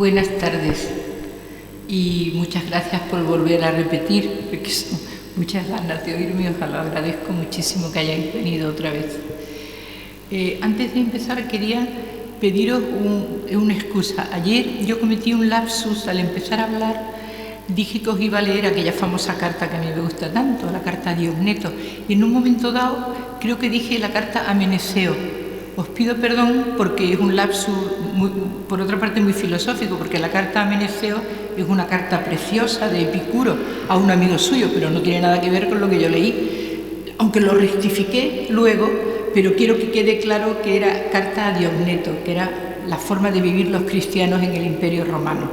Buenas tardes y muchas gracias por volver a repetir, porque son muchas ganas de oírme, os lo agradezco muchísimo que hayáis venido otra vez. Antes de empezar quería pediros una excusa. Ayer yo cometí un lapsus al empezar a hablar, dije que os iba a leer aquella famosa carta que a mí me gusta tanto, la carta a Diogneto, y en un momento dado creo que dije la carta a Meneceo. Os pido perdón porque es un lapsus, por otra parte, muy filosófico, porque la carta a Meneceo es una carta preciosa de Epicuro a un amigo suyo, pero no tiene nada que ver con lo que yo leí, aunque lo rectifiqué luego, pero quiero que quede claro que era carta a Diogneto, que era la forma de vivir los cristianos en el Imperio Romano,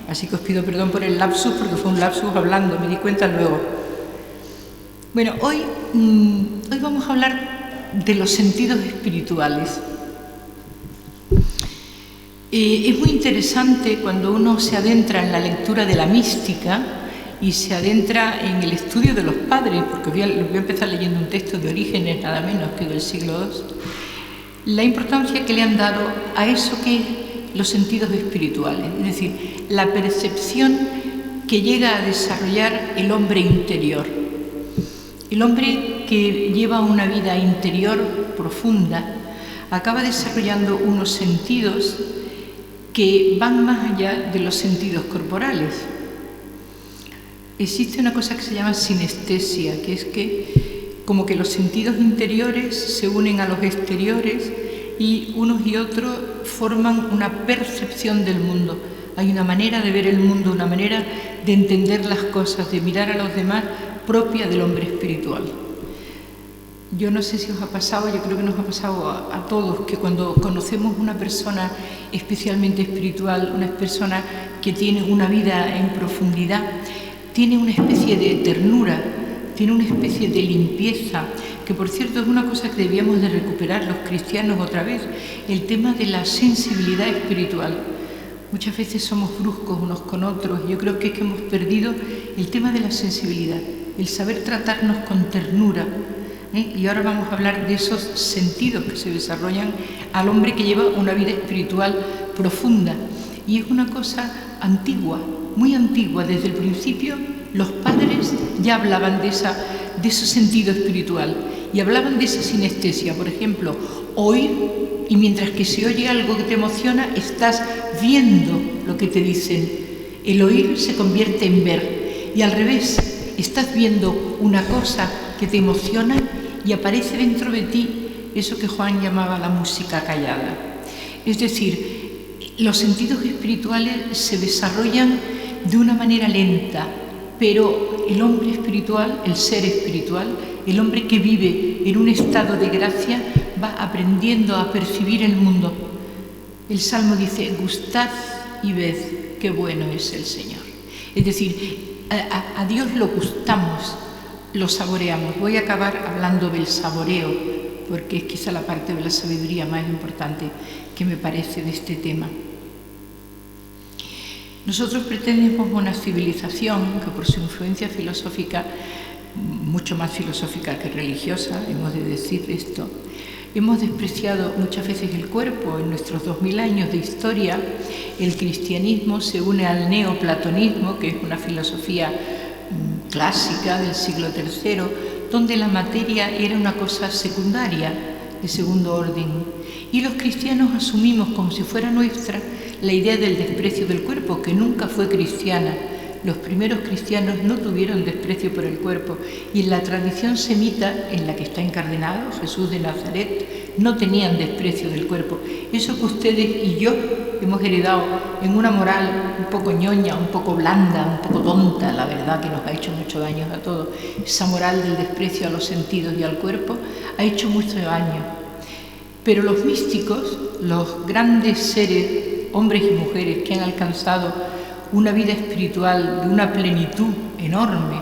Así que os pido perdón por el lapsus, porque fue un lapsus hablando, me di cuenta luego. Bueno, hoy vamos a hablar de los sentidos espirituales. Es muy interesante cuando uno se adentra en la lectura de la mística y se adentra en el estudio de los padres, porque voy a empezar leyendo un texto de Orígenes, nada menos que del siglo II, la importancia que le han dado a eso que es los sentidos espirituales, es decir, la percepción que llega a desarrollar el hombre interior. El hombre que lleva una vida interior profunda acaba desarrollando unos sentidos que van más allá de los sentidos corporales. Existe una cosa que se llama sinestesia, que es que como que los sentidos interiores se unen a los exteriores y unos y otros forman una percepción del mundo. Hay una manera de ver el mundo, una manera de entender las cosas, de mirar a los demás, propia del hombre espiritual. Yo no sé si os ha pasado, yo creo que nos ha pasado a todos, que cuando conocemos una persona especialmente espiritual, una persona que tiene una vida en profundidad, tiene una especie de ternura, tiene una especie de limpieza, que por cierto es una cosa que debíamos de recuperar los cristianos otra vez, el tema de la sensibilidad espiritual. Muchas veces somos bruscos unos con otros, yo creo que es que hemos perdido el tema de la sensibilidad, el saber tratarnos con ternura. Y ahora vamos a hablar de esos sentidos que se desarrollan al hombre que lleva una vida espiritual profunda. Y es una cosa antigua, muy antigua. Desde el principio los padres ya hablaban de ese sentido espiritual y hablaban de esa sinestesia. Por ejemplo, oír, y mientras que se oye algo que te emociona, estás viendo lo que te dicen. El oír se convierte en ver. Y al revés, estás viendo una cosa que te emociona y aparece dentro de ti eso que Juan llamaba la música callada. Es decir, los sentidos espirituales se desarrollan de una manera lenta, pero el hombre espiritual, el ser espiritual, el hombre que vive en un estado de gracia, va aprendiendo a percibir el mundo. El Salmo dice, gustad y ved qué bueno es el Señor. Es decir, a Dios lo gustamos, lo saboreamos. Voy a acabar hablando del saboreo, porque es quizá la parte de la sabiduría más importante que me parece de este tema. Nosotros pretendemos una civilización que por su influencia filosófica, mucho más filosófica que religiosa, hemos de decir esto, hemos despreciado muchas veces el cuerpo. En nuestros 2000 años de historia, el cristianismo se une al neoplatonismo, que es una filosofía clásica del siglo III, donde la materia era una cosa secundaria, de segundo orden. Y los cristianos asumimos como si fuera nuestra la idea del desprecio del cuerpo, que nunca fue cristiana. Los primeros cristianos no tuvieron desprecio por el cuerpo, y en la tradición semita en la que está encardenado Jesús de Nazaret no tenían desprecio del cuerpo. Eso que ustedes y yo hemos heredado en una moral un poco ñoña, un poco blanda, un poco tonta, la verdad, que nos ha hecho mucho daño a todos, esa moral del desprecio a los sentidos y al cuerpo ha hecho mucho daño. Pero los místicos, los grandes seres, hombres y mujeres que han alcanzado una vida espiritual de una plenitud enorme.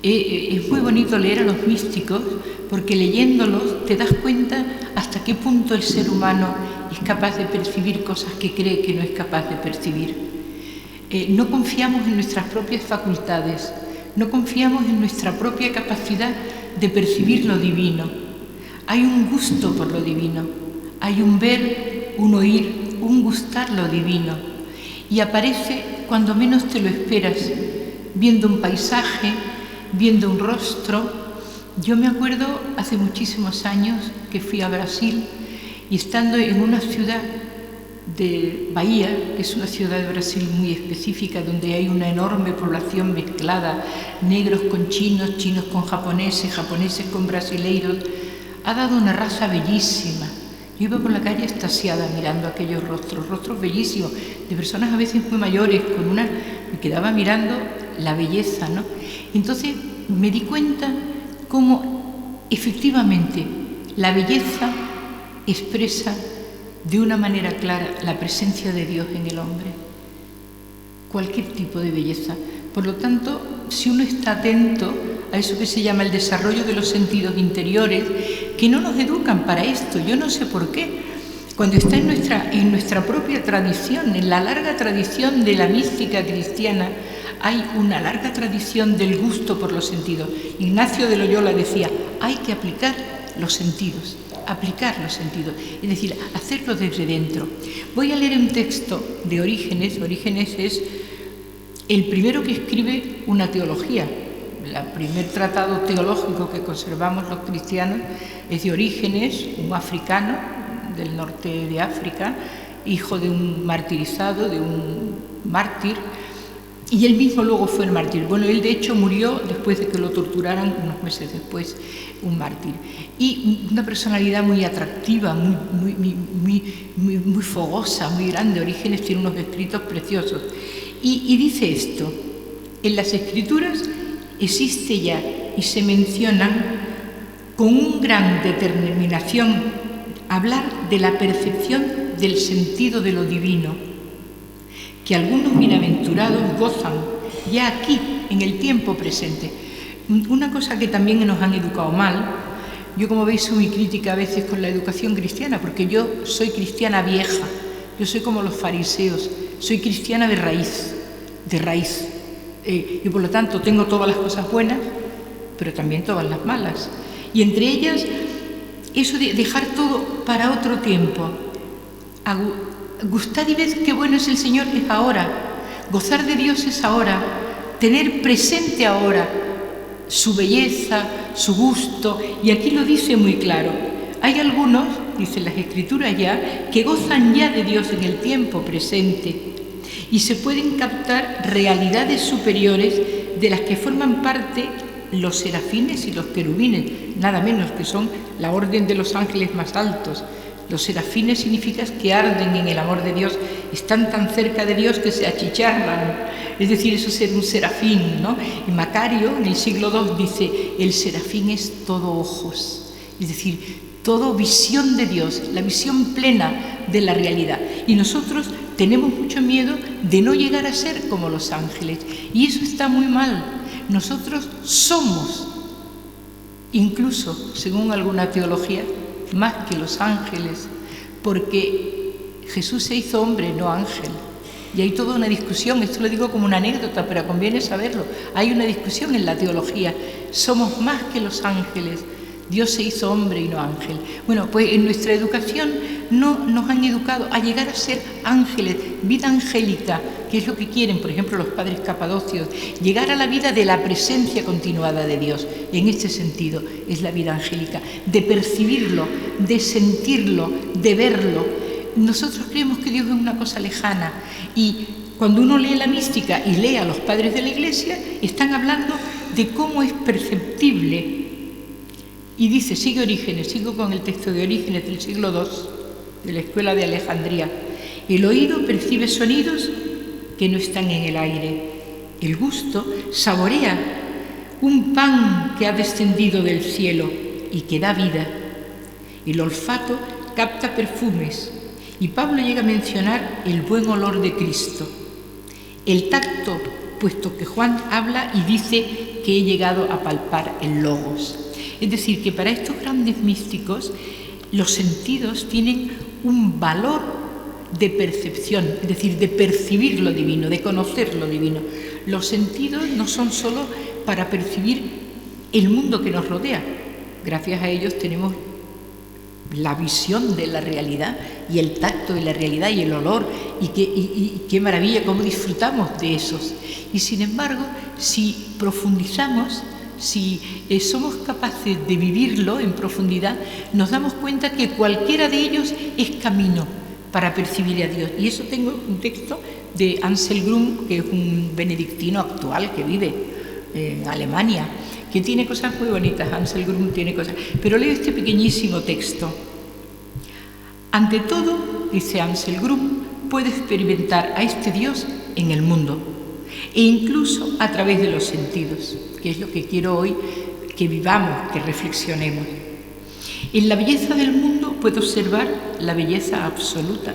Es muy bonito leer a los místicos, porque leyéndolos te das cuenta hasta qué punto el ser humano es capaz de percibir cosas que cree que no es capaz de percibir. No confiamos en nuestras propias facultades, no confiamos en nuestra propia capacidad de percibir lo divino. Hay un gusto por lo divino, hay un ver, un oír, un gustar lo divino. y aparece cuando menos te lo esperas, viendo un paisaje, viendo un rostro. Yo me acuerdo hace muchísimos años que fui a Brasil y estando en una ciudad de Bahía, que es una ciudad de Brasil muy específica, donde hay una enorme población mezclada, negros con chinos, chinos con japoneses, japoneses con brasileiros, ha dado una raza bellísima. Yo iba por la calle extasiada mirando aquellos rostros, rostros bellísimos, de personas a veces muy mayores, me quedaba mirando la belleza, ¿no? Entonces me di cuenta cómo efectivamente la belleza expresa de una manera clara la presencia de Dios en el hombre. Cualquier tipo de belleza. Por lo tanto, si uno está atento a eso que se llama el desarrollo de los sentidos interiores, que no nos educan para esto, yo no sé por qué. Cuando está en nuestra propia tradición, en la larga tradición de la mística cristiana, hay una larga tradición del gusto por los sentidos. Ignacio de Loyola decía, hay que aplicar los sentidos, es decir, hacerlo desde dentro. Voy a leer un texto de Orígenes. Orígenes es el primero que escribe una teología. El primer tratado teológico que conservamos los cristianos es de Orígenes, un africano del norte de África, hijo de un martirizado, de un mártir, y él mismo luego fue el mártir. Bueno, él de hecho murió después de que lo torturaran, unos meses después, un mártir. Y una personalidad muy atractiva, muy fogosa, muy grande. Orígenes tiene unos escritos preciosos. Y dice esto: en las Escrituras existe ya y se mencionan con una gran determinación hablar de la percepción del sentido de lo divino, que algunos bienaventurados gozan ya aquí, en el tiempo presente. Una cosa que también nos han educado mal, yo como veis soy muy crítica a veces con la educación cristiana, porque yo soy cristiana vieja, yo soy como los fariseos, soy cristiana de raíz, y por lo tanto tengo todas las cosas buenas, pero también todas las malas, y entre ellas eso de dejar todo para otro tiempo. Gustad y ved qué bueno es el Señor es ahora, gozar de Dios es ahora, tener presente ahora su belleza, su gusto, y aquí lo dice muy claro. Hay algunos, dicen las Escrituras ya, que gozan ya de Dios en el tiempo presente y se pueden captar realidades superiores de las que forman parte los serafines y los querubines, nada menos, que son la orden de los ángeles más altos. Los serafines significa que arden en el amor de Dios, están tan cerca de Dios que se achicharran. Es decir, eso es ser un serafín, ¿no? Y Macario, en el siglo II, dice, el serafín es todo ojos, es decir, todo visión de Dios, la visión plena de la realidad. Y nosotros tenemos mucho miedo de no llegar a ser como los ángeles, y eso está muy mal. Nosotros somos, incluso, según alguna teología, más que los ángeles, porque Jesús se hizo hombre, no ángel. Y hay toda una discusión, esto lo digo como una anécdota, pero conviene saberlo. Hay una discusión en la teología, somos más que los ángeles, Dios se hizo hombre y no ángel. Bueno, pues en nuestra educación no nos han educado a llegar a ser ángeles, vida angélica, que es lo que quieren, por ejemplo, los padres capadocios, llegar a la vida de la presencia continuada de Dios. En este sentido es la vida angélica, de percibirlo, de sentirlo, de verlo. Nosotros creemos que Dios es una cosa lejana, y cuando uno lee la mística y lee a los padres de la Iglesia, están hablando de cómo es perceptible. Y dice, sigue Orígenes, sigo con el texto de Orígenes del siglo II, de la Escuela de Alejandría. El oído percibe sonidos que no están en el aire. El gusto saborea un pan que ha descendido del cielo y que da vida. El olfato capta perfumes, y Pablo llega a mencionar el buen olor de Cristo. El tacto, puesto que Juan habla y dice que he llegado a palpar el logos. Es decir, que para estos grandes místicos los sentidos tienen un valor de percepción, es decir, de percibir lo divino, de conocer lo divino. Los sentidos no son solo para percibir el mundo que nos rodea. Gracias a ellos tenemos la visión de la realidad y el tacto de la realidad y el olor y qué maravilla, cómo disfrutamos de esos. Y sin embargo, si profundizamos, si somos capaces de vivirlo en profundidad, nos damos cuenta que cualquiera de ellos es camino para percibir a Dios. Y eso tengo un texto de Ansel Grum, que es un benedictino actual que vive en Alemania, que tiene cosas muy bonitas. Ansel Grum tiene cosas, pero leo este pequeñísimo texto. Ante todo, dice Ansel Grum, puedo experimentar a este Dios en el mundo e incluso a través de los sentidos, que es lo que quiero hoy que vivamos, que reflexionemos. En la belleza del mundo puedo observar la belleza absoluta.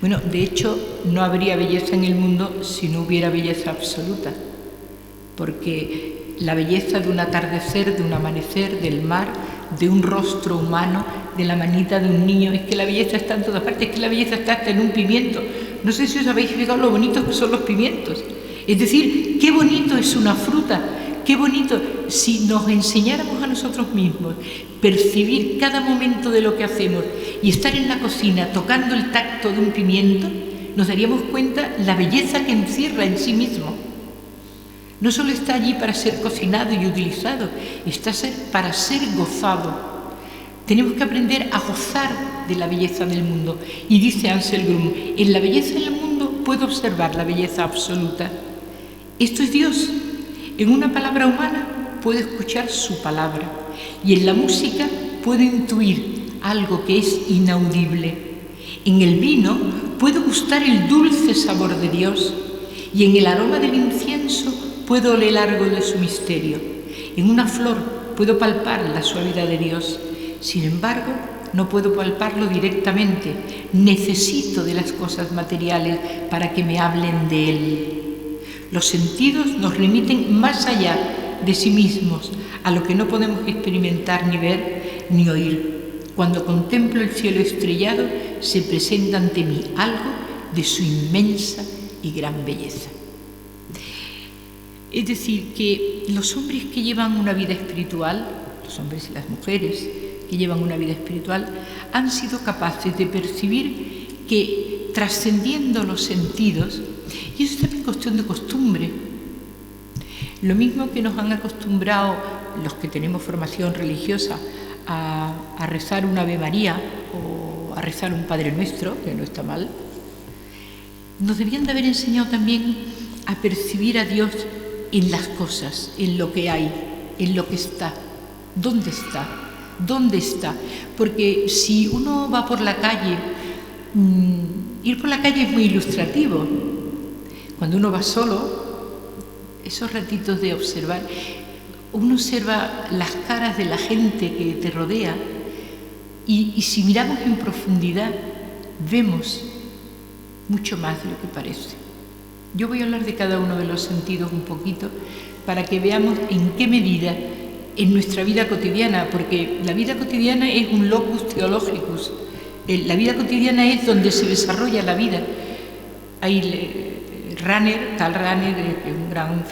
Bueno, de hecho, no habría belleza en el mundo si no hubiera belleza absoluta, porque la belleza de un atardecer, de un amanecer, del mar, de un rostro humano, de la manita de un niño, es que la belleza está en todas partes, es que la belleza está hasta en un pimiento. No sé si os habéis fijado lo bonitos que son los pimientos. Es decir, qué bonito es una fruta, qué bonito. Si nos enseñáramos a nosotros mismos percibir cada momento de lo que hacemos y estar en la cocina tocando el tacto de un pimiento, nos daríamos cuenta la belleza que encierra en sí mismo. No solo está allí para ser cocinado y utilizado, está para ser gozado. Tenemos que aprender a gozar de la belleza del mundo. Y dice Ansel Grum, en la belleza del mundo puedo observar la belleza absoluta. Esto es Dios. En una palabra humana puedo escuchar su palabra. Y en la música puedo intuir algo que es inaudible. En el vino puedo gustar el dulce sabor de Dios. Y en el aroma del incienso puedo oler algo de su misterio. En una flor puedo palpar la suavidad de Dios. Sin embargo, no puedo palparlo directamente. Necesito de las cosas materiales para que me hablen de Él. Los sentidos nos remiten más allá de sí mismos, a lo que no podemos experimentar ni ver ni oír. Cuando contemplo el cielo estrellado, se presenta ante mí algo de su inmensa y gran belleza. Es decir, que los hombres que llevan una vida espiritual, los hombres y las mujeres que llevan una vida espiritual, han sido capaces de percibir que trascendiendo los sentidos, y eso es también cuestión de costumbre, lo mismo que nos han acostumbrado los que tenemos formación religiosa a rezar una Ave María o a rezar un Padre Nuestro, que no está mal, nos debían de haber enseñado también a percibir a Dios en las cosas, en lo que hay, en lo que está. ¿Dónde está? ¿Dónde está? Porque si uno va por la calle, ir por la calle es muy ilustrativo. Cuando uno va solo, esos ratitos de observar, uno observa las caras de la gente que te rodea y si miramos en profundidad, vemos mucho más de lo que parece. Yo voy a hablar de cada uno de los sentidos un poquito para que veamos en qué medida en nuestra vida cotidiana, porque la vida cotidiana es un locus theologicus, la vida cotidiana es donde se desarrolla la vida. Hay Karl Rahner, un gran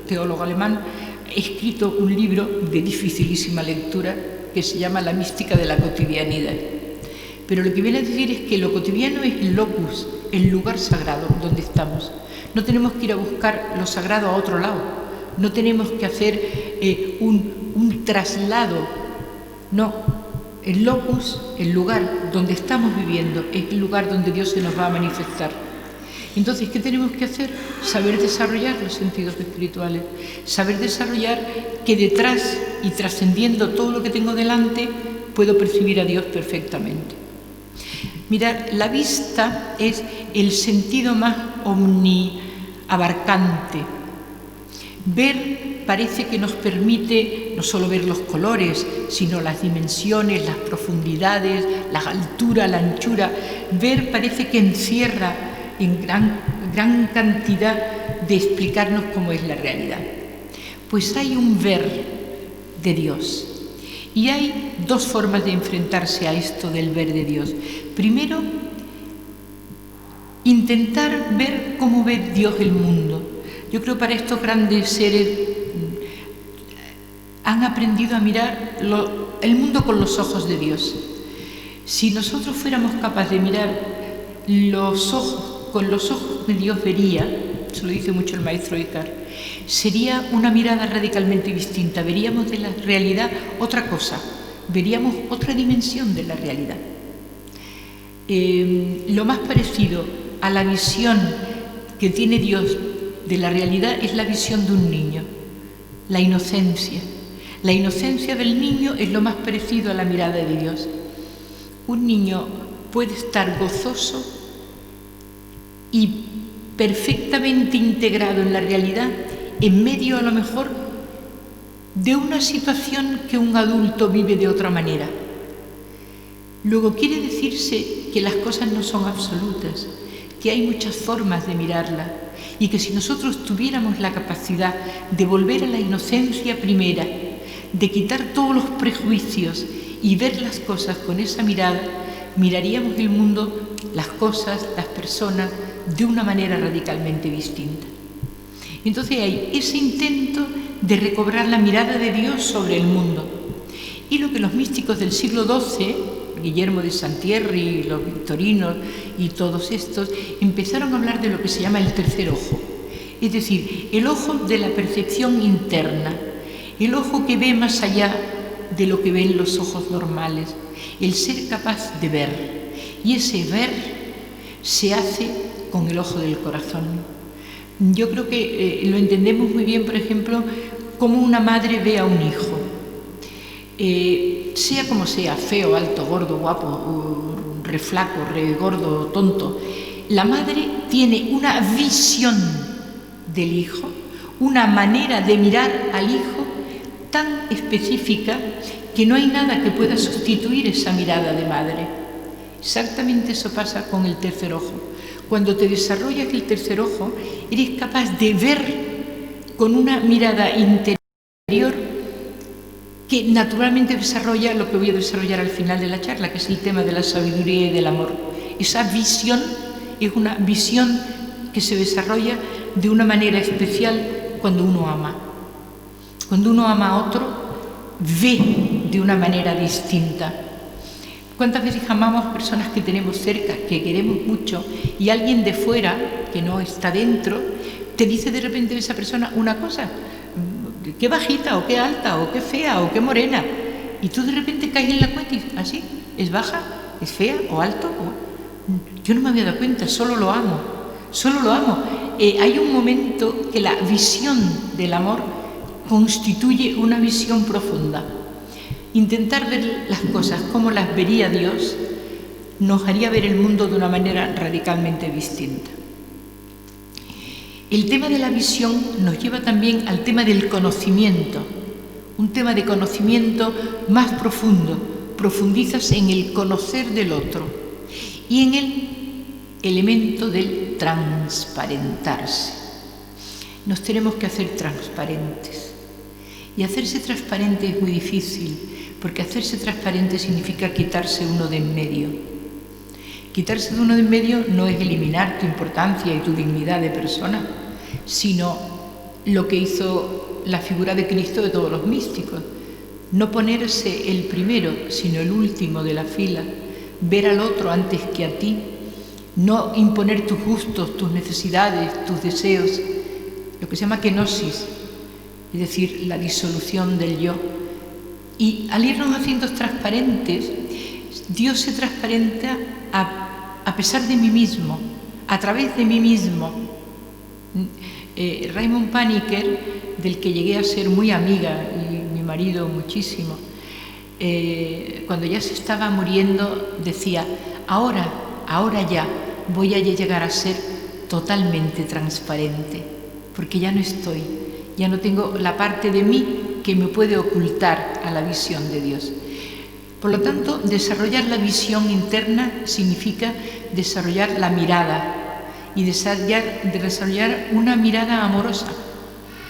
teólogo alemán, ha escrito un libro de dificilísima lectura que se llama La mística de la cotidianidad. Pero lo que viene a decir es que lo cotidiano es el locus, el lugar sagrado donde estamos. No tenemos que ir a buscar lo sagrado a otro lado, no tenemos que hacer un traslado, no, el locus, el lugar donde estamos viviendo, es el lugar donde Dios se nos va a manifestar. Entonces, ¿qué tenemos que hacer? Saber desarrollar los sentidos espirituales, saber desarrollar que detrás y trascendiendo todo lo que tengo delante, puedo percibir a Dios perfectamente. Mirad, la vista es el sentido más omniabarcante. Ver parece que nos permite no solo ver los colores, sino las dimensiones, las profundidades, la altura, la anchura. Ver parece que encierra en gran cantidad de explicarnos cómo es la realidad. Pues hay un ver de Dios. Y hay dos formas de enfrentarse a esto del ver de Dios. Primero, intentar ver cómo ve Dios el mundo. Yo creo que para estos grandes seres han aprendido a mirar el mundo con los ojos de Dios. Si nosotros fuéramos capaces de mirar con los ojos que Dios vería, se lo dice mucho el maestro Eckhart, sería una mirada radicalmente distinta. Veríamos de la realidad otra cosa, veríamos otra dimensión de la realidad. Lo más parecido a la visión que tiene Dios de la realidad es la visión de un niño, la inocencia. La inocencia del niño es lo más parecido a la mirada de Dios. Un niño puede estar gozoso y perfectamente integrado en la realidad, en medio a lo mejor de una situación que un adulto vive de otra manera. Luego quiere decirse que las cosas no son absolutas, que hay muchas formas de mirarla y que si nosotros tuviéramos la capacidad de volver a la inocencia primera, de quitar todos los prejuicios y ver las cosas con esa mirada, miraríamos el mundo, las cosas, las personas, de una manera radicalmente distinta. Entonces hay ese intento de recobrar la mirada de Dios sobre el mundo. Y lo que los místicos del siglo XII, Guillermo de Santierri, los victorinos y todos estos, empezaron a hablar de lo que se llama el tercer ojo. Es decir, el ojo de la percepción interna, el ojo que ve más allá de lo que ven los ojos normales, el ser capaz de ver. Y ese ver se hace con el ojo del corazón. Yo creo que lo entendemos muy bien, por ejemplo, cómo una madre ve a un hijo. Sea como sea, feo, alto, gordo, guapo, re flaco, re gordo, tonto, la madre tiene una visión del hijo, una manera de mirar al hijo tan específica que no hay nada que pueda sustituir esa mirada de madre. Exactamente eso pasa con el tercer ojo. Cuando te desarrollas el tercer ojo, eres capaz de ver con una mirada interior que naturalmente desarrolla lo que voy a desarrollar al final de la charla, que es el tema de la sabiduría y del amor. Esa visión es una visión que se desarrolla de una manera especial cuando uno ama. Cuando uno ama a otro, ve de una manera distinta. ¿Cuántas veces amamos personas que tenemos cerca, que queremos mucho, y alguien de fuera, que no está dentro, te dice de repente de esa persona una cosa? Qué bajita, o qué alta, o qué fea, o qué morena. Y tú de repente caes en la cuenta y dices, ¿así? ¿Es baja? ¿Es fea? ¿O alto? Yo no me había dado cuenta, solo lo amo. Solo lo amo. Hay un momento que la visión del amor constituye una visión profunda. Intentar ver las cosas como las vería Dios nos haría ver el mundo de una manera radicalmente distinta. El tema de la visión nos lleva también al tema del conocimiento, un tema de conocimiento más profundo. Profundizas en el conocer del otro y en el elemento del transparentarse. Nos tenemos que hacer transparentes. Y hacerse transparente es muy difícil, porque hacerse transparente significa quitarse uno de en medio. Quitarse de uno de en medio no es eliminar tu importancia y tu dignidad de persona, sino lo que hizo la figura de Cristo de todos los místicos. No ponerse el primero, sino el último de la fila, ver al otro antes que a ti, no imponer tus gustos, tus necesidades, tus deseos, lo que se llama kenosis, es decir, la disolución del yo. Y al irnos haciendo transparentes, Dios se transparenta a pesar de mí mismo, a través de mí mismo. Raymond Paniker, del que llegué a ser muy amiga, y mi marido muchísimo, cuando ya se estaba muriendo, decía, ahora ya voy a llegar a ser totalmente transparente, porque ya no estoy, ya no tengo la parte de mí que me puede ocultar a la visión de Dios. Por lo tanto, desarrollar la visión interna significa desarrollar la mirada y desarrollar una mirada amorosa,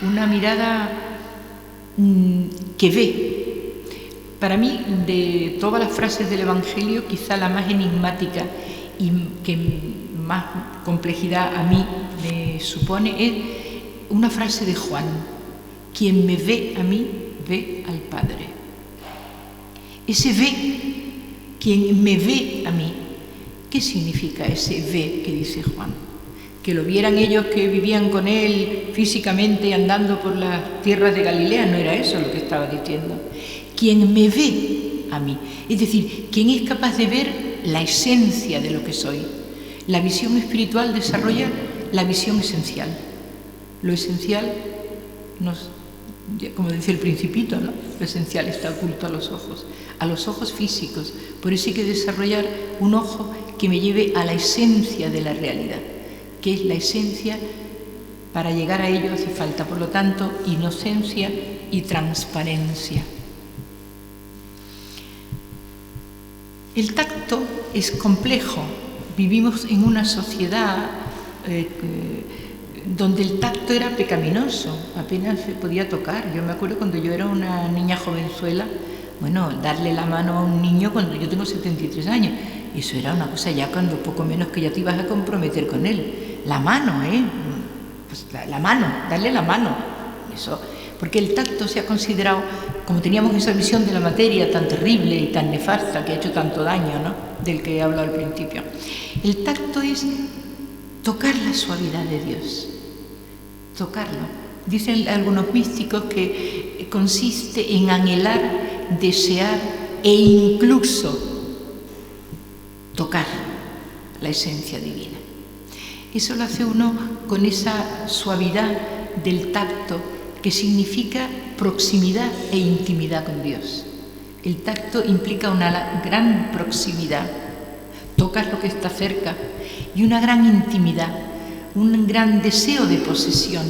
una mirada que ve. Para mí, de todas las frases del Evangelio, quizá la más enigmática y que más complejidad a mí me supone es una frase de Juan: quien me ve a mí, ve al Padre. Ese ve quien me ve a mí. ¿Qué significa ese ve que dice Juan? Que lo vieran ellos que vivían con él físicamente andando por las tierras de Galilea, no era eso lo que estaba diciendo. Quien me ve a mí, es decir, quien es capaz de ver la esencia de lo que soy. La visión espiritual desarrolla la visión esencial. Lo esencial como dice el Principito, ¿no? Lo esencial está oculto a los ojos físicos. Por eso hay que desarrollar un ojo que me lleve a la esencia de la realidad, que es la esencia. Para llegar a ello hace falta, por lo tanto, inocencia y transparencia. El tacto es complejo. Vivimos en una sociedad donde el tacto era pecaminoso, apenas se podía tocar. Yo me acuerdo cuando yo era una niña jovenzuela, bueno, darle la mano a un niño cuando yo tengo 73 años, eso era una cosa ya cuando poco menos que ya te ibas a comprometer con él. La mano, pues la mano, darle la mano, eso, porque el tacto se ha considerado, como teníamos esa visión de la materia tan terrible y tan nefasta que ha hecho tanto daño, ¿no?, del que he hablado al principio. El tacto es tocar la suavidad de Dios, tocarlo. Dicen algunos místicos que consiste en anhelar, desear e incluso tocar la esencia divina. Eso lo hace uno con esa suavidad del tacto que significa proximidad e intimidad con Dios. El tacto implica una gran proximidad, tocas lo que está cerca, y una gran intimidad, un gran deseo de posesión.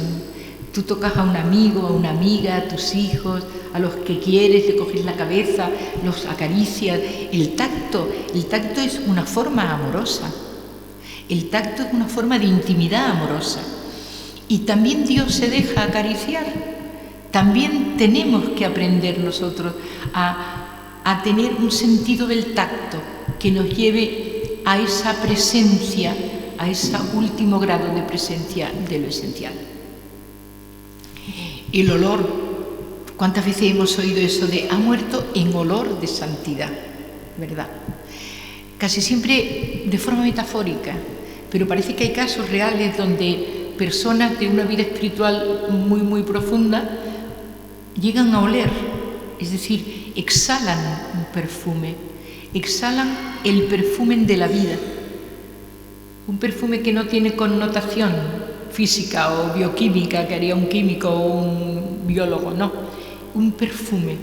Tú tocas a un amigo, a una amiga, a tus hijos, a los que quieres, le coges la cabeza, los acaricias. El tacto es una forma amorosa. El tacto es una forma de intimidad amorosa. Y también Dios se deja acariciar. También tenemos que aprender nosotros a tener un sentido del tacto que nos lleve a esa presencia, a ese último grado de presencia de lo esencial. El olor, ¿cuántas veces hemos oído eso de ha muerto en olor de santidad? ¿Verdad? Casi siempre de forma metafórica, pero parece que hay casos reales donde personas de una vida espiritual muy, muy profunda llegan a oler, es decir, exhalan un perfume, exhalan el perfume de la vida, un perfume que no tiene connotación física o bioquímica que haría un químico o un biólogo, no, un perfume.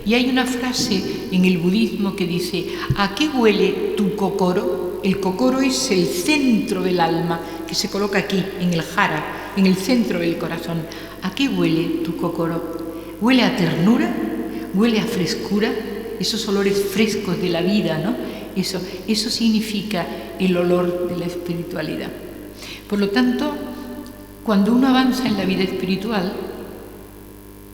Y hay una frase en el budismo que dice: ¿a qué huele tu kokoro? El kokoro es el centro del alma que se coloca aquí, en el hara, en el centro del corazón. ¿A qué huele tu kokoro? ¿Huele a ternura? ¿Huele a frescura? Esos olores frescos de la vida, ¿no? Eso significa el olor de la espiritualidad. Por lo tanto, cuando uno avanza en la vida espiritual,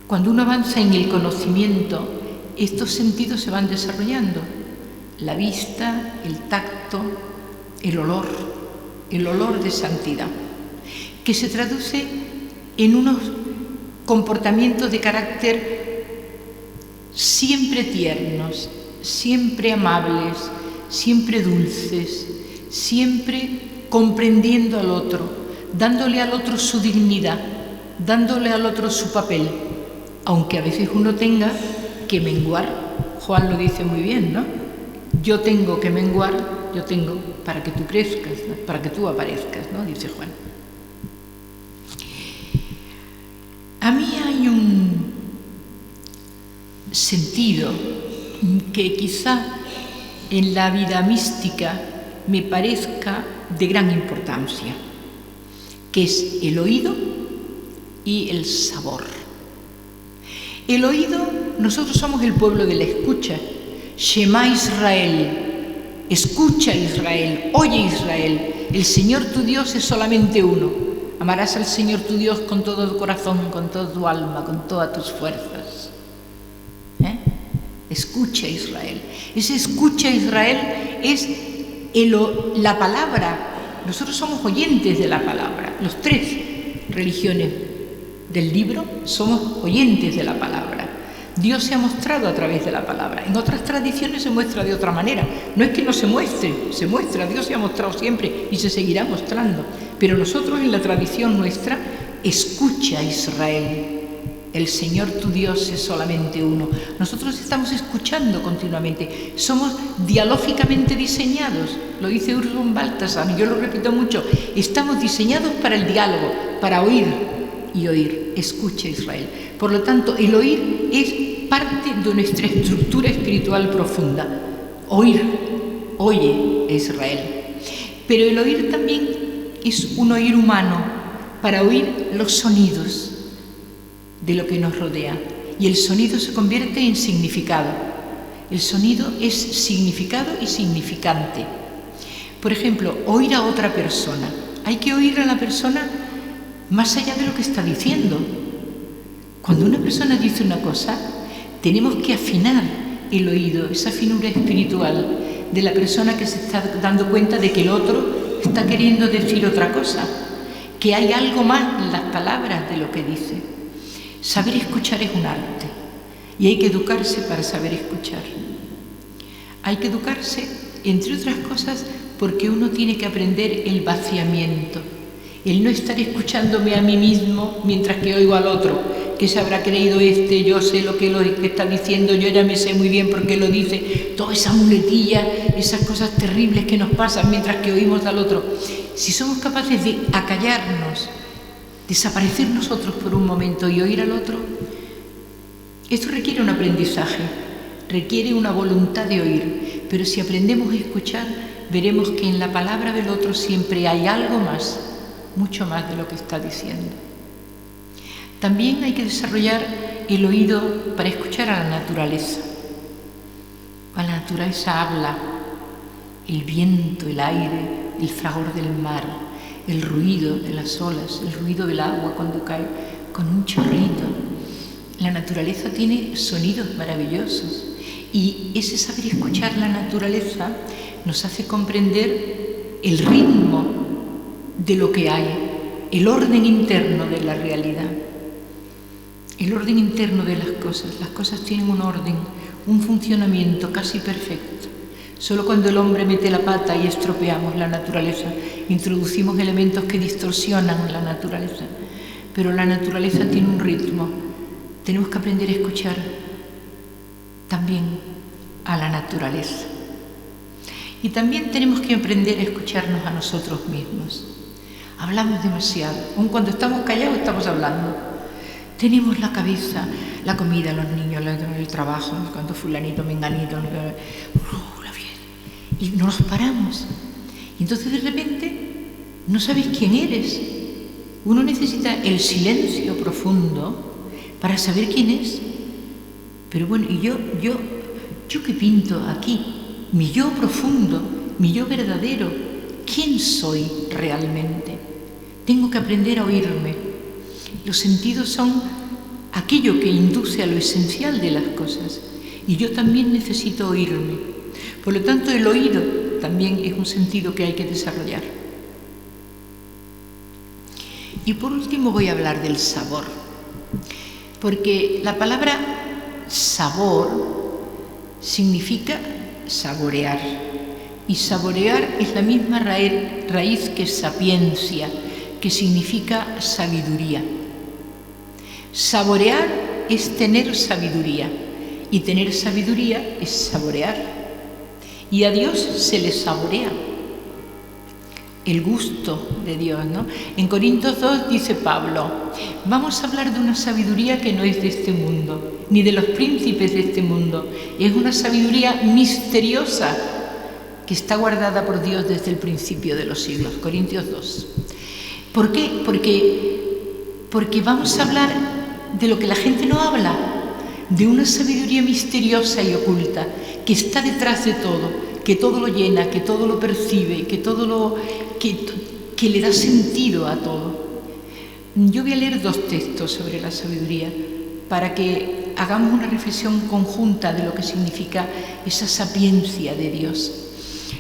cuando uno avanza en el conocimiento, estos sentidos se van desarrollando. La vista, el tacto, el olor de santidad, que se traduce en unos comportamientos de carácter siempre tiernos, siempre amables, siempre dulces, siempre comprendiendo al otro, dándole al otro su dignidad, dándole al otro su papel, aunque a veces uno tenga que menguar. Juan lo dice muy bien, ¿no? Yo tengo que menguar, yo tengo para que tú crezcas, ¿no?, para que tú aparezcas, ¿no?, dice Juan. A mí hay un sentido que quizá en la vida mística me parezca de gran importancia, que es el oído y el sabor. El oído, nosotros somos el pueblo de la escucha. Shema Israel, escucha Israel, oye Israel, el Señor tu Dios es solamente uno. Amarás al Señor tu Dios con todo tu corazón, con toda tu alma, con todas tus fuerzas. Escucha Israel. Ese escucha Israel es la palabra. Nosotros somos oyentes de la palabra. Los 3 religiones del libro somos oyentes de la palabra. Dios se ha mostrado a través de la palabra. En otras tradiciones se muestra de otra manera. No es que no se muestre, se muestra. Dios se ha mostrado siempre y se seguirá mostrando. Pero nosotros en la tradición nuestra, escucha Israel. El Señor tu Dios es solamente uno. Nosotros estamos escuchando continuamente. Somos dialógicamente diseñados. Lo dice Urs von Balthasar y yo lo repito mucho. Estamos diseñados para el diálogo, para oír y oír. Escucha Israel. Por lo tanto, el oír es parte de nuestra estructura espiritual profunda. Oír, oye Israel. Pero el oír también es un oír humano para oír los sonidos de lo que nos rodea. Y el sonido se convierte en significado. El sonido es significado y significante. Por ejemplo, oír a otra persona. Hay que oír a la persona más allá de lo que está diciendo. Cuando una persona dice una cosa, tenemos que afinar el oído, esa finura espiritual de la persona que se está dando cuenta de que el otro está queriendo decir otra cosa, que hay algo más en las palabras de lo que dice. Saber escuchar es un arte y hay que educarse para saber escuchar. Hay que educarse, entre otras cosas, porque uno tiene que aprender el vaciamiento, el no estar escuchándome a mí mismo mientras que oigo al otro, que se habrá creído yo sé lo que está diciendo, yo ya me sé muy bien por qué lo dice, toda esa muletilla, esas cosas terribles que nos pasan mientras que oímos al otro. Si somos capaces de acallarnos, desaparecer nosotros por un momento y oír al otro, esto requiere un aprendizaje, requiere una voluntad de oír, pero si aprendemos a escuchar, veremos que en la palabra del otro siempre hay algo más, mucho más de lo que está diciendo. También hay que desarrollar el oído para escuchar a la naturaleza. La naturaleza habla, el viento, el aire, el fragor del mar, el ruido de las olas, el ruido del agua cuando cae con un chorrito. La naturaleza tiene sonidos maravillosos y ese saber escuchar la naturaleza nos hace comprender el ritmo de lo que hay, el orden interno de la realidad, el orden interno de las cosas. Las cosas tienen un orden, un funcionamiento casi perfecto. Solo cuando el hombre mete la pata y estropeamos la naturaleza, introducimos elementos que distorsionan la naturaleza. Pero la naturaleza tiene un ritmo. Tenemos que aprender a escuchar también a la naturaleza. Y también tenemos que aprender a escucharnos a nosotros mismos. Hablamos demasiado. Aun cuando estamos callados estamos hablando. Tenemos la cabeza, la comida, los niños, el trabajo, cuando fulanito, menganito, y no nos paramos. Y entonces de repente no sabes quién eres. Uno necesita el silencio profundo para saber quién es. Pero bueno, y yo que pinto aquí, mi yo profundo, mi yo verdadero, ¿quién soy realmente? Tengo que aprender a oírme. Los sentidos son aquello que induce a lo esencial de las cosas. Y yo también necesito oírme. Por lo tanto, el oído también es un sentido que hay que desarrollar. Y por último voy a hablar del sabor. Porque la palabra sabor significa saborear. Y saborear es la misma raíz que sapiencia, que significa sabiduría. Saborear es tener sabiduría. Y tener sabiduría es saborear. Y a Dios se le saborea el gusto de Dios, ¿no? En Corintios 2 dice Pablo, vamos a hablar de una sabiduría que no es de este mundo, ni de los príncipes de este mundo. Es una sabiduría misteriosa que está guardada por Dios desde el principio de los siglos. Corintios 2. ¿Por qué? Porque vamos a hablar de lo que la gente no habla, de una sabiduría misteriosa y oculta que está detrás de todo, que todo lo llena, que todo lo percibe, que le da sentido a todo. Yo voy a leer 2 textos sobre la sabiduría para que hagamos una reflexión conjunta de lo que significa esa sapiencia de Dios.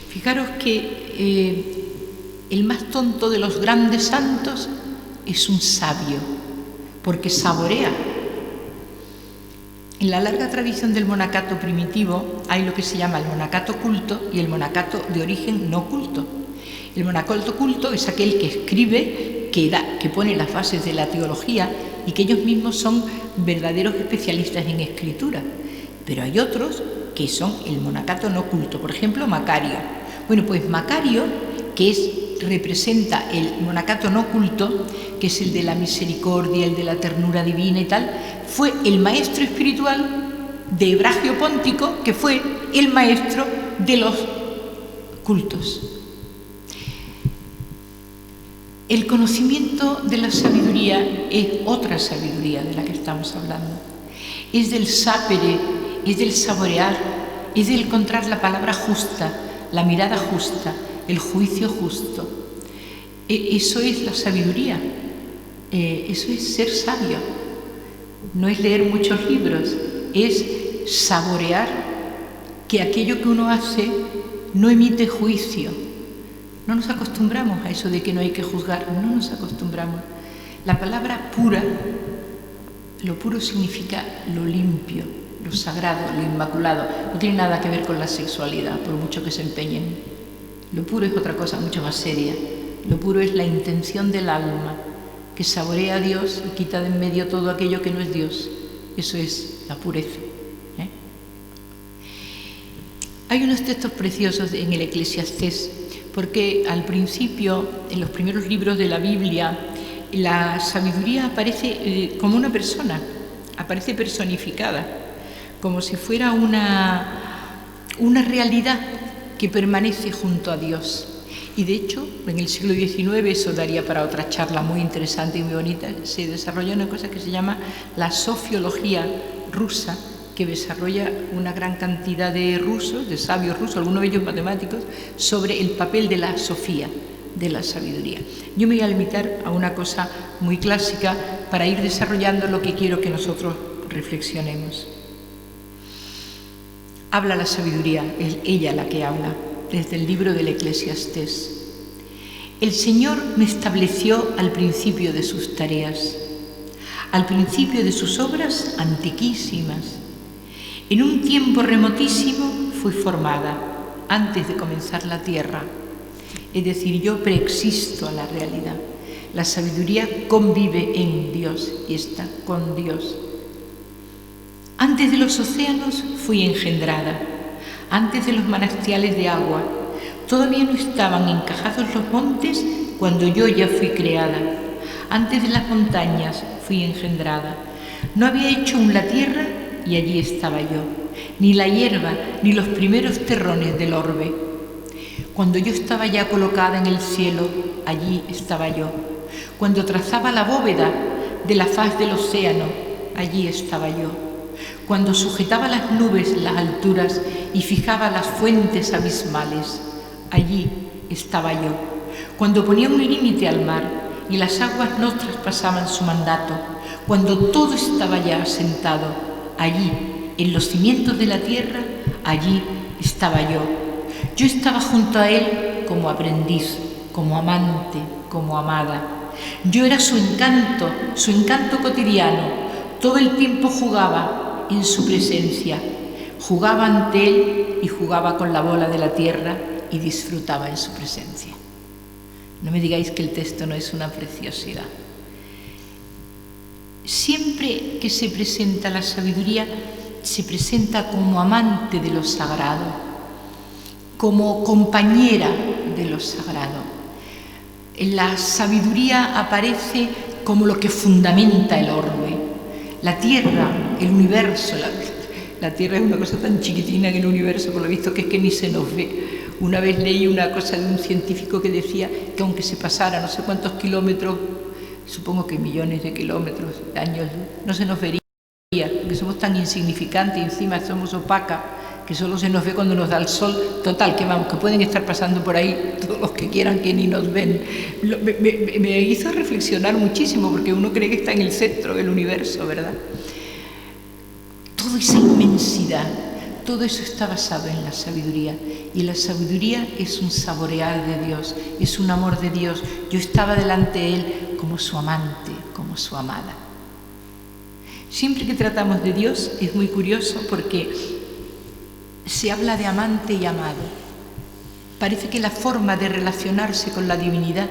Fijaros que el más tonto de los grandes santos es un sabio, porque saborea. En la larga tradición del monacato primitivo hay lo que se llama el monacato culto y el monacato de origen no culto. El monacato culto es aquel que escribe, que pone las bases de la teología y que ellos mismos son verdaderos especialistas en escritura. Pero hay otros que son el monacato no culto, por ejemplo, Macario. Bueno, pues Macario, que representa el monacato no culto, que es el de la misericordia, el de la ternura divina y tal, fue el maestro espiritual de Ebragio Póntico, que fue el maestro de los cultos. El conocimiento de la sabiduría es otra sabiduría de la que estamos hablando. Es del sapere, es del saborear, es del encontrar la palabra justa, la mirada justa, el juicio justo. Eso es la sabiduría, eso es ser sabio. No es leer muchos libros, es saborear que aquello que uno hace no emite juicio. No nos acostumbramos a eso de que no hay que juzgar, no nos acostumbramos. La palabra pura, lo puro significa lo limpio, lo sagrado, lo inmaculado. No tiene nada que ver con la sexualidad, por mucho que se empeñen. Lo puro es otra cosa mucho más seria. Lo puro es la intención del alma, que saborea a Dios y quita de en medio todo aquello que no es Dios. Eso es la pureza. Hay unos textos preciosos en el Eclesiastés, porque al principio, en los primeros libros de la Biblia, la sabiduría aparece como una persona, aparece personificada, como si fuera una realidad que permanece junto a Dios. Y de hecho, en el siglo XIX, eso daría para otra charla muy interesante y muy bonita, se desarrolló una cosa que se llama la sofiología rusa, que desarrolla una gran cantidad de rusos, de sabios rusos, algunos de ellos matemáticos, sobre el papel de la sofía, de la sabiduría. Yo me voy a limitar a una cosa muy clásica para ir desarrollando lo que quiero que nosotros reflexionemos. Habla la sabiduría, es ella la que habla, desde el libro del Eclesiastés. El Señor me estableció al principio de sus tareas, al principio de sus obras antiquísimas. En un tiempo remotísimo fui formada, antes de comenzar la tierra. Es decir, yo preexisto a la realidad. La sabiduría convive en Dios y está con Dios. Antes de los océanos fui engendrada, antes de los manantiales de agua. Todavía no estaban encajados los montes cuando yo ya fui creada. Antes de las montañas fui engendrada. No había hecho aún la tierra y allí estaba yo, ni la hierba, ni los primeros terrones del orbe. Cuando yo estaba ya colocada en el cielo, allí estaba yo. Cuando trazaba la bóveda de la faz del océano, allí estaba yo. Cuando sujetaba las nubes en las alturas y fijaba las fuentes abismales, allí estaba yo. Cuando ponía un límite al mar y las aguas no traspasaban su mandato, cuando todo estaba ya asentado, allí, en los cimientos de la tierra, allí estaba yo. Yo estaba junto a él como aprendiz, como amante, como amada. Yo era su encanto cotidiano. Todo el tiempo jugaba en su presencia. Jugaba ante él y jugaba con la bola de la tierra y disfrutaba en su presencia. No me digáis que el texto no es una preciosidad. Siempre que se presenta la sabiduría, se presenta como amante de lo sagrado, como compañera de lo sagrado. La sabiduría aparece como lo que fundamenta el orbe. La tierra, el universo, la tierra es una cosa tan chiquitina en el universo, por lo visto, que es que ni se nos ve. Una vez leí una cosa de un científico que decía que aunque se pasara no sé cuántos kilómetros, supongo que millones de kilómetros, de años, no se nos vería, porque somos tan insignificantes y encima somos opacas, que solo se nos ve cuando nos da el sol. Total, que vamos, que pueden estar pasando por ahí todos los que quieran que ni nos ven. Me hizo reflexionar muchísimo, porque uno cree que está en el centro del universo, ¿verdad? Toda esa inmensidad, todo eso está basado en la sabiduría, y la sabiduría es un saborear de Dios, es un amor de Dios. Yo estaba delante de él como su amante, como su amada. Siempre que tratamos de Dios es muy curioso porque se habla de amante y amado. Parece que la forma de relacionarse con la divinidad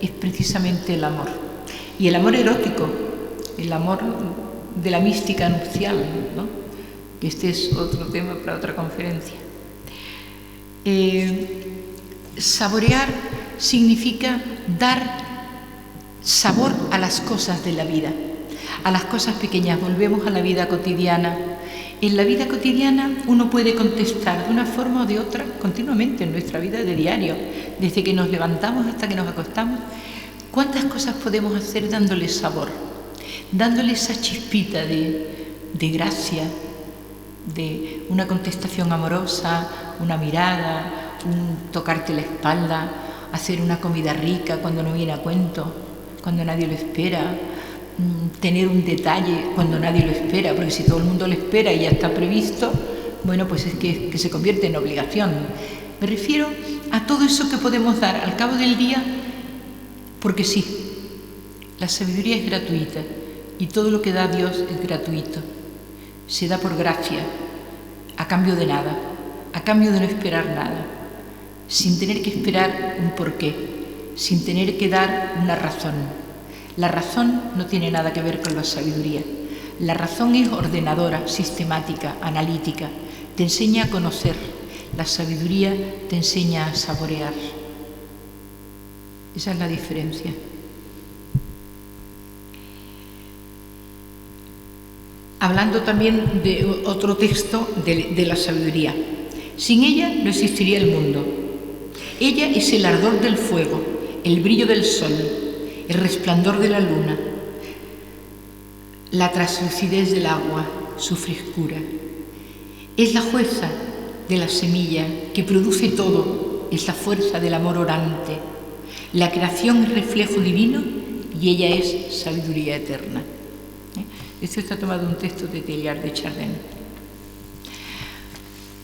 es precisamente el amor. Y el amor erótico, el amor de la mística nupcial, ¿no? Que este es otro tema para otra conferencia. Saborear significa dar sabor a las cosas de la vida, a las cosas pequeñas. Volvemos a la vida cotidiana. En la vida cotidiana uno puede contestar de una forma o de otra continuamente en nuestra vida de diario, desde que nos levantamos hasta que nos acostamos. ¿Cuántas cosas podemos hacer dándole sabor? Dándole esa chispita de gracia, de una contestación amorosa, una mirada, un tocarte la espalda, hacer una comida rica cuando no viene a cuento, cuando nadie lo espera, tener un detalle cuando nadie lo espera, porque si todo el mundo lo espera y ya está previsto, bueno, pues es que se convierte en obligación. Me refiero a todo eso que podemos dar al cabo del día, porque sí, la sabiduría es gratuita y todo lo que da Dios es gratuito. Se da por gracia, a cambio de nada, a cambio de no esperar nada, sin tener que esperar un porqué, sin tener que dar una razón. La razón no tiene nada que ver con la sabiduría. La razón es ordenadora, sistemática, analítica. Te enseña a conocer. La sabiduría te enseña a saborear. Esa es la diferencia. Hablando también de otro texto de la sabiduría. Sin ella no existiría el mundo. Ella es el ardor del fuego, el brillo del sol, el resplandor de la luna, la translucidez del agua, su frescura. Es la jueza de la semilla que produce todo, es la fuerza del amor orante. La creación es reflejo divino y ella es sabiduría eterna. Esto está tomado de un texto de Teilhard de Chardin.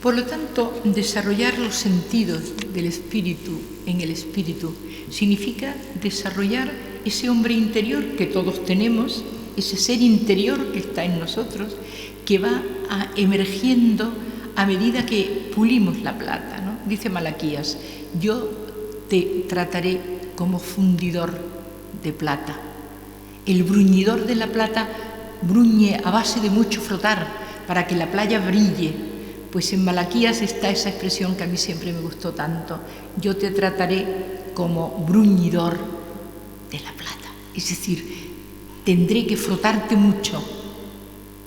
Por lo tanto, desarrollar los sentidos del espíritu en el espíritu significa desarrollar ese hombre interior que todos tenemos, ese ser interior que está en nosotros, que va emergiendo a medida que pulimos la plata, ¿no? Dice Malaquías, yo te trataré como fundidor de plata. El bruñidor de la plata bruñe a base de mucho frotar para que la playa brille. Pues en Malaquías está esa expresión que a mí siempre me gustó tanto. Yo te trataré como bruñidor de la plata. Es decir, tendré que frotarte mucho.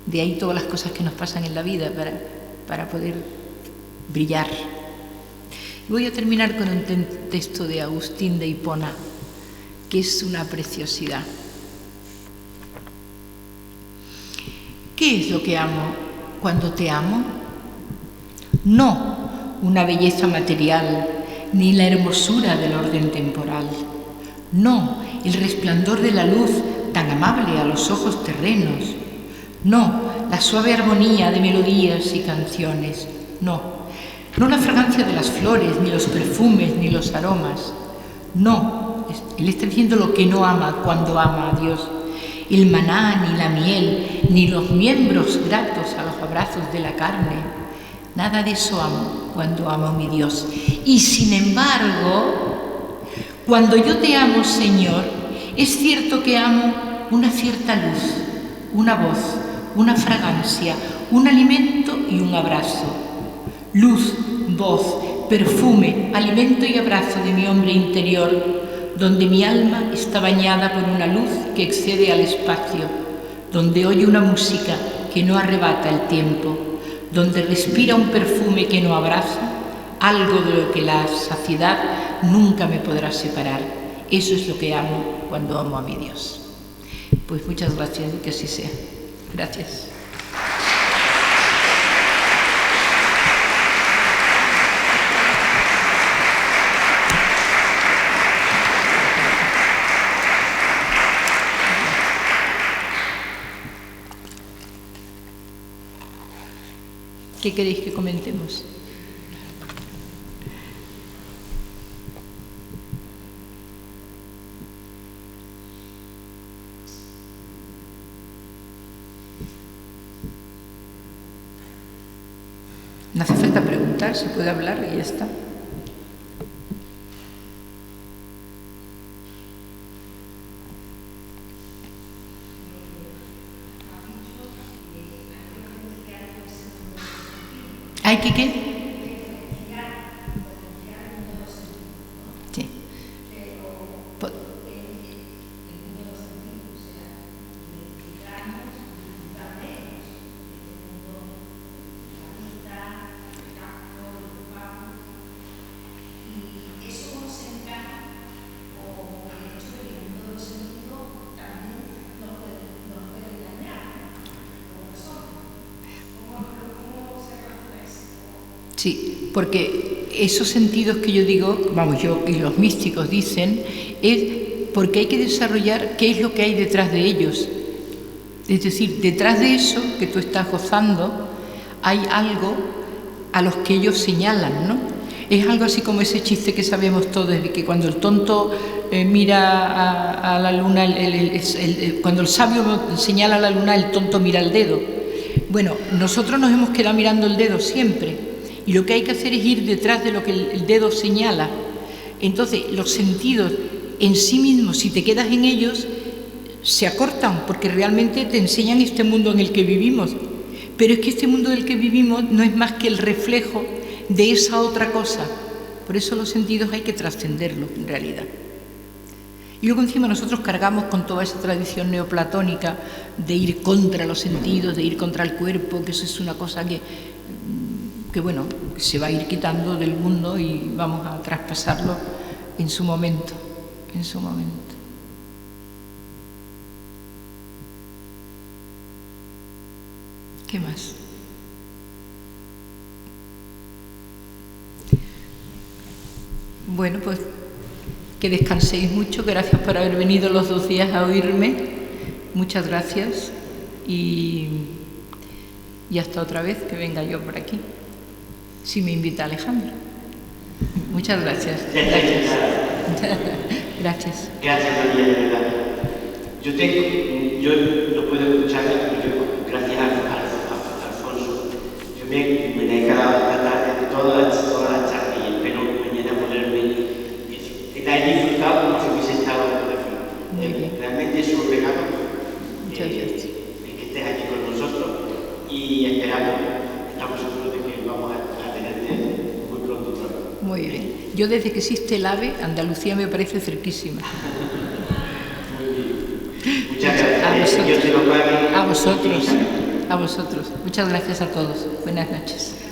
De ahí todas las cosas que nos pasan en la vida para poder brillar. Voy a terminar con un texto de Agustín de Hipona, que es una preciosidad. ¿Qué es lo que amo cuando te amo? No una belleza material, ni la hermosura del orden temporal. No el resplandor de la luz tan amable a los ojos terrenos. No la suave armonía de melodías y canciones. No la fragancia de las flores, ni los perfumes, ni los aromas. No, él está diciendo lo que no ama cuando ama a Dios. El maná, ni la miel, ni los miembros gratos a los abrazos de la carne. Nada de eso amo cuando amo a mi Dios. Y sin embargo, cuando yo te amo, Señor, es cierto que amo una cierta luz, una voz, una fragancia, un alimento y un abrazo. Luz, voz, perfume, alimento y abrazo de mi hombre interior, donde mi alma está bañada por una luz que excede al espacio, donde oye una música que no arrebata el tiempo, donde respira un perfume que no abraza, algo de lo que la saciedad nunca me podrá separar. Eso es lo que amo cuando amo a mi Dios. Pues muchas gracias y que así sea. Gracias. ¿Qué queréis que comentemos? preguntar, se puede hablar y ya está. ¿Hay que qué? Sí. Sí, porque esos sentidos que yo digo, vamos, yo y los místicos dicen, es porque hay que desarrollar qué es lo que hay detrás de ellos. Es decir, detrás de eso que tú estás gozando hay algo a los que ellos señalan, ¿no? Es algo así como ese chiste que sabemos todos, de que cuando el tonto mira a la luna, cuando el sabio señala a la luna, el tonto mira el dedo. Bueno, nosotros nos hemos quedado mirando el dedo siempre. Y lo que hay que hacer es ir detrás de lo que el dedo señala. Entonces, los sentidos en sí mismos, si te quedas en ellos, se acortan, porque realmente te enseñan este mundo en el que vivimos. Pero es que este mundo en el que vivimos no es más que el reflejo de esa otra cosa. Por eso los sentidos hay que trascenderlos, en realidad. Y luego encima nosotros cargamos con toda esa tradición neoplatónica de ir contra los sentidos, de ir contra el cuerpo, que eso es una cosa que bueno, se va a ir quitando del mundo y vamos a traspasarlo en su momento, en su momento. ¿Qué más? Bueno, pues que descanséis mucho, gracias por haber venido los 2 días a oírme, muchas gracias y hasta otra vez que venga yo por aquí. Si me invita Alejandro. Muchas gracias. Gracias. Gracias. Gracias, María, de verdad. Yo lo puedo escuchar, gracias a Alfonso. Yo me he quedado esta tarde toda la charla y espero mañana poderme. La he disfrutado como si hubiese estado aquí. Realmente es un regalo. Muchas gracias. Que estés aquí con nosotros y estamos seguros de que vamos a muy pronto otra vez. Muy bien. Yo desde que existe el AVE, Andalucía me parece cerquísima. Muy bien. Muchas gracias. A vosotros. Dios te lo pague. A vosotros. A vosotros. Muchas gracias a todos. Buenas noches.